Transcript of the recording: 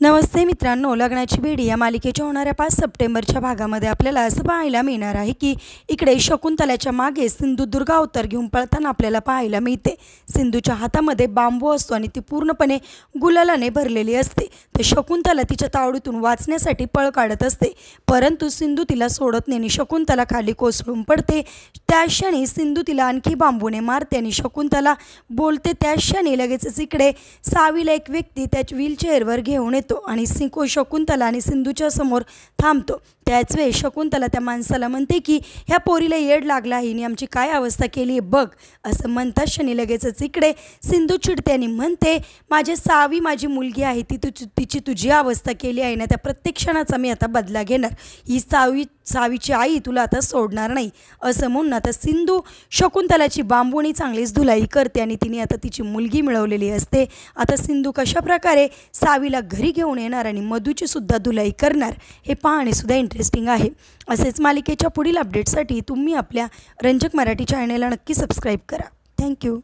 नमस्ते मित्रांनो, लग्नाची बेडी या मालिकेच्या होणाऱ्या 5 सप्टेंबरच्या भागामध्ये आपल्याला असं पाहायला मिळणार आहे की इकडे शकुंतलाच्या मागे सिंधू दुर्गा अवतार घेऊन पळताना आपल्याला पाहायला मिळते। सिंधूच्या हातामध्ये बांबू असतो आणि ती पूर्णपणे गुलालाने भरलेली असते। तर शकुंतला तिच्या तावडीतून वाचण्यासाठी पळ काढत असते, परंतु सिंधू तिला सोडत नाही आणि शकुंतला खाली कोसळून पडते। त्या क्षणी सिंधू तिला आणखी बांबूने मारते आणि शकुंतला बोलते। त्या क्षणी लगेचच इकडे सावीला एक व्यक्ती त्याच्या व्हीलचेअरवर घेऊन येतो आणि शकुंतला आणि सिंधूच्या समोर थांबतो। त्याच वेळी शकुंतला त्या माणसाला म्हणते की ह्या पोरीला येड लागला आहे, हिने आमची काय अवस्था केली आहे बघ। असं म्हणताच क्षणी लगेचच इकडे सिंधू चिडते आणि म्हणते, माझे सावी माझी मुलगी आहे, तिची तुझी अवस्था केली आहे ना, त्या प्रत्येक क्षणाचा मी आता बदला घेणार। ही सावीची आई तुला आता सोडणार नाही। असं म्हणून आता सिंधू शकुंतलाची बांबूनी चांगलीच धुलाई करते आणि तिने आता तिची मुलगी मिळवलेली असते। आता सिंधू कशाप्रकारे सावीला घरी घेऊन येणार आणि मधूची सुद्धा धुलाई करणार हे पाहणे सुद्धा इंटरेस्टिंग आहे। असेच मालिकेच्या पुढील अपडेटसाठी तुम्ही आपल्या रंजक मराठी चॅनलला नक्की सबस्क्राईब करा। थँक्यू।